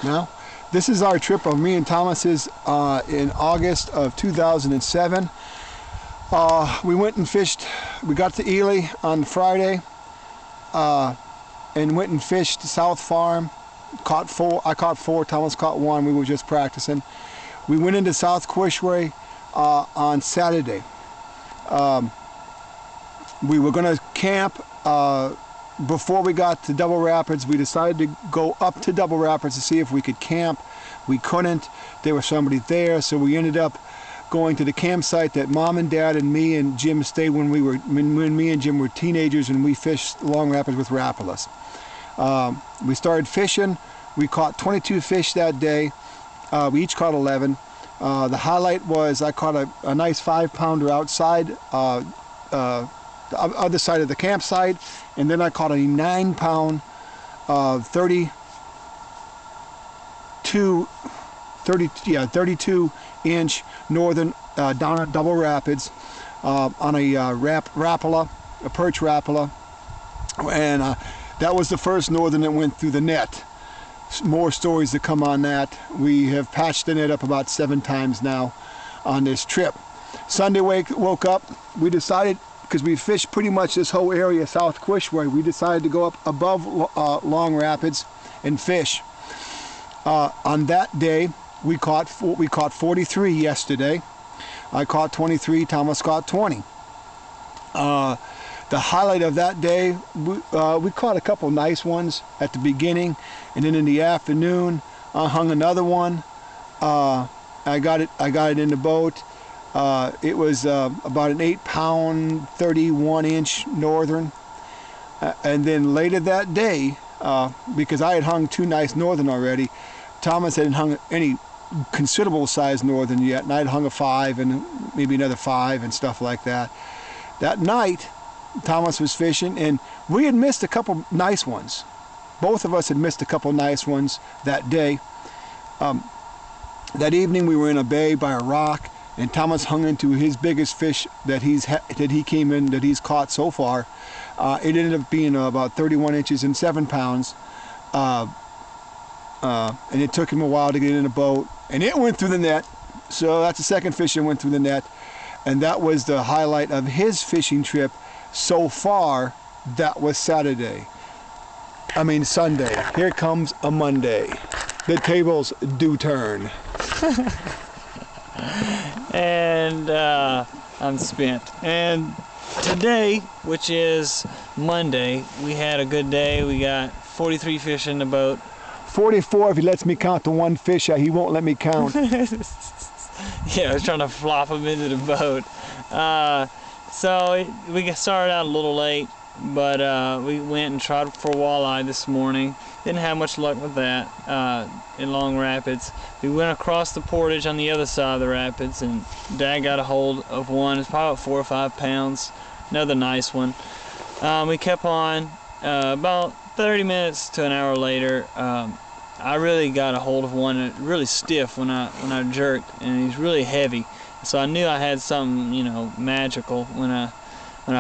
Now, this is our trip of me and Thomas's in August of 2007. We went and fished. We got to Ely on Friday and went and fished South Farm. Caught 4. I caught 4. Thomas caught 1. We were just practicing. We went into South Quishway on Saturday. We were going to camp. Before we got to Double Rapids, we decided to go up to Double Rapids to see if we could camp. We couldn't. There was somebody there, so we ended up going to the campsite that Mom and Dad and me and Jim stayed when me and Jim were teenagers, and we fished Long Rapids with Rapalas. We started fishing. We caught 22 fish that day. We each caught 11. The highlight was I caught a nice 5-pounder outside the other side of the campsite, and then I caught a 9-pound 32-inch northern down at Double Rapids on a Rapala, a perch Rapala, and that was the first northern that went through the net. More stories to come on that. We have patched the net up about 7 times now on this trip. Sunday woke up. We decided, because we fished pretty much this whole area, South Quishway, we decided to go up above Long Rapids and fish. On that day, we caught 43 yesterday. I caught 23. Thomas caught 20. The highlight of that day, we caught a couple nice ones at the beginning, and then in the afternoon, I hung another one. I got it in the boat. It was about an 8-pound, 31-inch northern. And then later that day, because I had hung 2 nice northern already, Thomas hadn't hung any considerable size northern yet, and I'd hung a 5 and maybe another 5 and stuff like that. That night, Thomas was fishing, and we had missed a couple nice ones. Both of us had missed a couple nice ones that day. That evening we were in a bay by a rock, and Thomas hung into his biggest fish that he's caught so far. It ended up being about 31 inches and 7 pounds. And it took him a while to get in the boat, and it went through the net. So that's the second fish that went through the net, and that was the highlight of his fishing trip so far. That was Sunday. Here comes a Monday. The tables do turn. And I'm spent. And today, which is Monday, we had a good day. We got 43 fish in the boat. 44 if he lets me count the one fish. He won't let me count. Yeah, I was trying to flop him into the boat. So we started out a little late, but we went and tried for walleye this morning. Didn't have much luck with that in Long Rapids. We went across the portage on the other side of the rapids, and Dad got a hold of one. It's probably about 4 or 5 pounds. Another nice one. We kept on. About 30 minutes to an hour later, I really got a hold of one, really stiff when I jerked, and he's really heavy. So I knew I had something, magical when I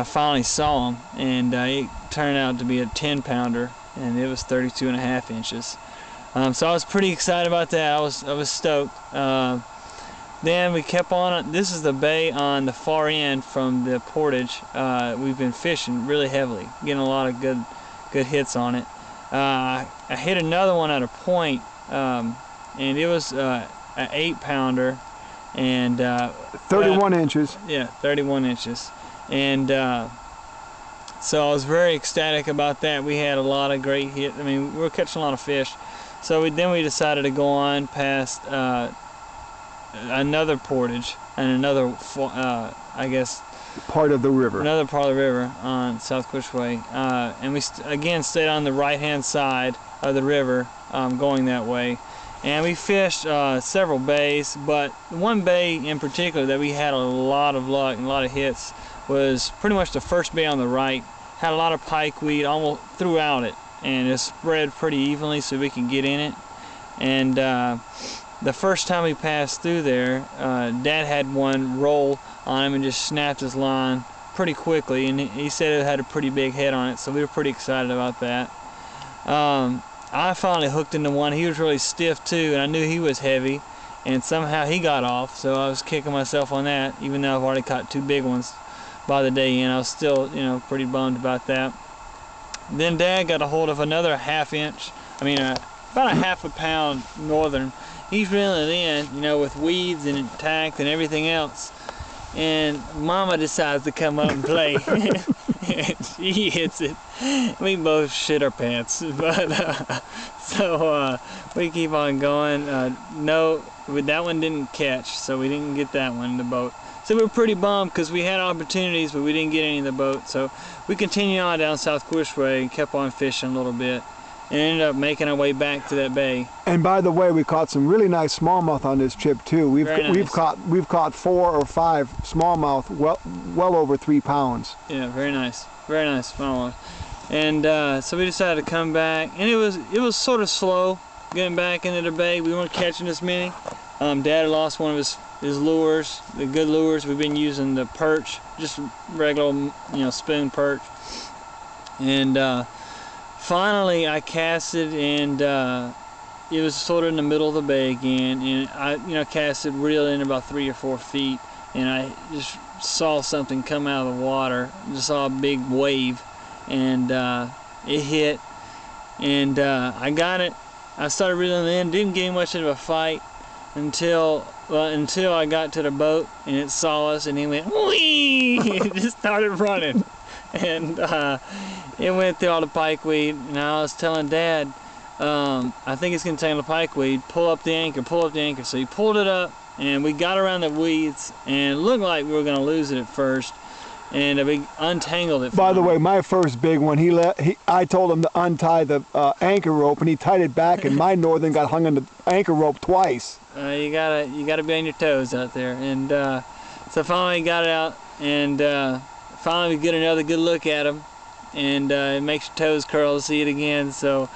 finally saw him, and it turned out to be a 10-pounder, and it was 32.5 inches. So I was pretty excited about that. I was stoked. Then we kept on. This is the bay on the far end from the portage. We've been fishing really heavily, getting a lot of good hits on it. I hit another one at a point, and it was an 8-pounder, and 31 inches. Yeah, 31 inches, and so I was very ecstatic about that. We had a lot of great hits. We were catching a lot of fish. So then we decided to go on past another portage and another, I guess, part of the river. Another part of the river on South Quishway, and we again stayed on the right-hand side of the river, going that way. And we fished several bays, but one bay in particular that we had a lot of luck and a lot of hits was pretty much the first bay on the right. Had a lot of pikeweed almost throughout it, and it spread pretty evenly so we could get in it. And the first time we passed through there, Dad had one roll on him and just snapped his line pretty quickly, and he said it had a pretty big head on it, so we were pretty excited about that. I finally hooked into one. He was really stiff too, and I knew he was heavy, and somehow he got off, so I was kicking myself on that, even though I've already caught 2 big ones by the day in. I was still, pretty bummed about that. Then Dad got a hold of another about a half a pound northern. He's reeling in, with weeds and tacked and everything else. And Mama decides to come up and play. And she hits it. We both shit our pants. But so we keep on going. No, that one didn't catch, so we didn't get that one in the boat. So we were pretty bummed because we had opportunities, but we didn't get any in the boat. So we continued on down South Quishway and kept on fishing a little bit, and ended up making our way back to that bay. And by the way, we caught some really nice smallmouth on this trip too. We've caught 4 or 5 smallmouth, well over 3 pounds. Yeah, very nice smallmouth. And so we decided to come back, and it was sort of slow getting back into the bay. We weren't catching as many. Dad had lost one of his lures, the good lures. We've been using the perch, just regular, spoon perch. And finally I casted, and it was sort of in the middle of the bay again, and I casted, reeled in about 3 or 4 feet, and I just saw something come out of the water. Just saw a big wave, and it hit, and I got it. I started reeling in, didn't get much of a fight until I got to the boat, and it saw us, and he went whee. It just started running, and it went through all the pikeweed. And I was telling Dad, I think it's contained the pikeweed. Pull up the anchor. So he pulled it up, and we got around the weeds, and it looked like we were going to lose it at first, and we untangled it. By the way, my first big one, I told him to untie the anchor rope, and he tied it back, and my northern got hung on the anchor rope twice. You gotta be on your toes out there, and so finally got it out, and finally we get another good look at him, and it makes your toes curl to see it again. So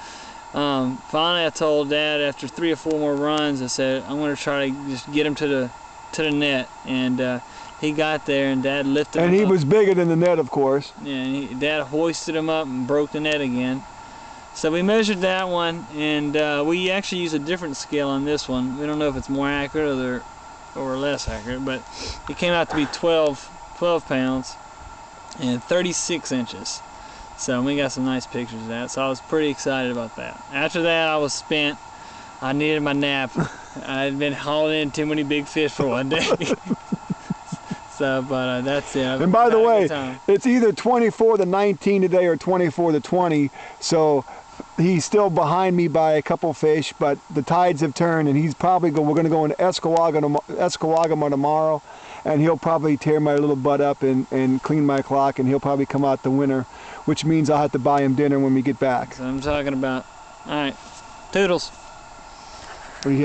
finally I told Dad, after 3 or 4 more runs, I said I'm going to try to just get him to the net, and he got there, and Dad lifted him up. And he was bigger than the net, of course. Yeah, and Dad hoisted him up and broke the net again. So we measured that one, and we actually use a different scale on this one. We don't know if it's more accurate or less accurate, but it came out to be 12 pounds and 36 inches. So we got some nice pictures of that, so I was pretty excited about that. After that, I was spent. I needed my nap. I had been hauling in too many big fish for one day. So, but that's it. And by the way, it's either 24-19 today or 24-20. So he's still behind me by a couple fish, but the tides have turned, and we're going to go into Escawagama tomorrow, and he'll probably tear my little butt up and clean my clock, and he'll probably come out the winner, which means I'll have to buy him dinner when we get back. So I'm talking about. All right, toodles. What do you